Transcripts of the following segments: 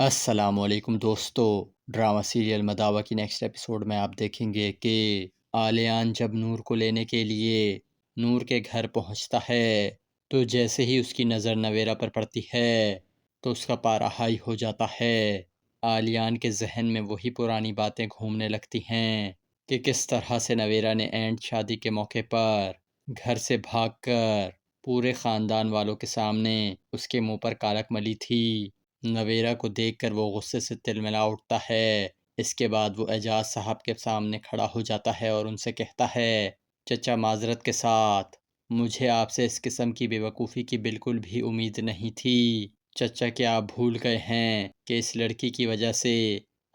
السلام علیکم دوستو، ڈرامہ سیریل مداوع کی نیکسٹ ایپیسوڈ میں آپ دیکھیں گے کہ آلیان جب نور کو لینے کے لیے نور کے گھر پہنچتا ہے تو جیسے ہی اس کی نظر نویرا پر پڑتی ہے تو اس کا پارا ہائی ہو جاتا ہے۔ آلیان کے ذہن میں وہی پرانی باتیں گھومنے لگتی ہیں کہ کس طرح سے نویرا نے اینڈ شادی کے موقع پر گھر سے بھاگ کر پورے خاندان والوں کے سامنے اس کے منہ پر کالک ملی تھی۔ نویرا کو دیکھ کر وہ غصے سے تلملا اٹھتا ہے۔ اس کے بعد وہ اعجاز صاحب کے سامنے کھڑا ہو جاتا ہے اور ان سے کہتا ہے، چچا معذرت کے ساتھ، مجھے آپ سے اس قسم کی بے وقوفی کی بالکل بھی امید نہیں تھی۔ چچا کیا آپ بھول گئے ہیں کہ اس لڑکی کی وجہ سے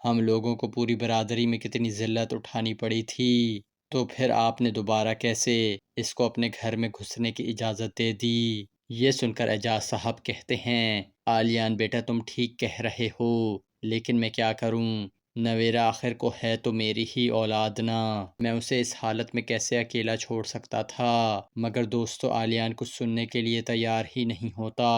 ہم لوگوں کو پوری برادری میں کتنی ذلت اٹھانی پڑی تھی؟ تو پھر آپ نے دوبارہ کیسے اس کو اپنے گھر میں گھسنے کی اجازت دے دی؟ یہ سن کر اعجاز صاحب کہتے ہیں، آلیان بیٹا تم ٹھیک کہہ رہے ہو، لیکن میں کیا کروں؟ نویرا آخر کو ہے تو میری ہی اولاد نا، میں اسے اس حالت میں کیسے اکیلا چھوڑ سکتا تھا؟ مگر دوستو آلیان کچھ سننے کے لیے تیار ہی نہیں ہوتا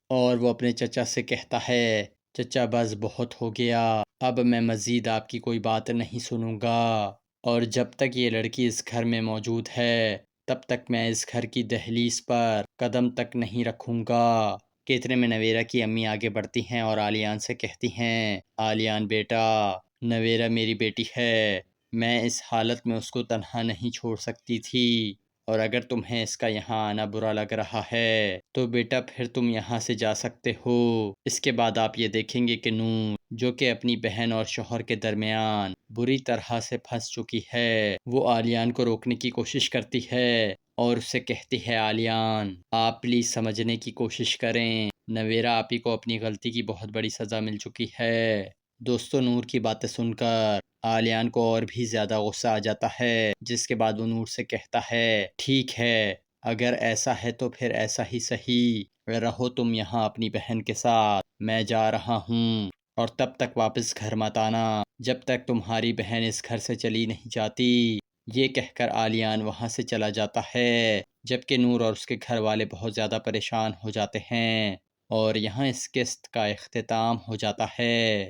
اور وہ اپنے چچا سے کہتا ہے، چچا بس بہت ہو گیا، اب میں مزید آپ کی کوئی بات نہیں سنوں گا، اور جب تک یہ لڑکی اس گھر میں موجود ہے تب تک میں اس گھر کی دہلیز پر قدم تک نہیں رکھوں گا۔ کہ اتنے میں نویرا کی امی آگے بڑھتی ہیں اور آلیان سے کہتی ہیں، آلیان بیٹا، نویرا میری بیٹی ہے، میں اس حالت میں اس کو تنہا نہیں چھوڑ سکتی تھی، اور اگر تمہیں اس کا یہاں آنا برا لگ رہا ہے تو بیٹا پھر تم یہاں سے جا سکتے ہو۔ اس کے بعد آپ یہ دیکھیں گے کہ نور جو کہ اپنی بہن اور شوہر کے درمیان بری طرح سے پھنس چکی ہے، وہ آلیان کو روکنے کی کوشش کرتی ہے اور اسے کہتی ہے، آلیان آپ پلیز سمجھنے کی کوشش کریں، نویرا آپی کو اپنی غلطی کی بہت بڑی سزا مل چکی ہے۔ دوستو نور کی باتیں سن کر آلیان کو اور بھی زیادہ غصہ آ جاتا ہے، جس کے بعد وہ نور سے کہتا ہے، ٹھیک ہے، اگر ایسا ہے تو پھر ایسا ہی صحیح، رہو تم یہاں اپنی بہن کے ساتھ، میں جا رہا ہوں، اور تب تک واپس گھر مت آنا جب تک تمہاری بہن اس گھر سے چلی نہیں جاتی۔ یہ کہہ کر آلیان وہاں سے چلا جاتا ہے، جبکہ نور اور اس کے گھر والے بہت زیادہ پریشان ہو جاتے ہیں، اور یہاں اس قسط کا اختتام ہو جاتا ہے۔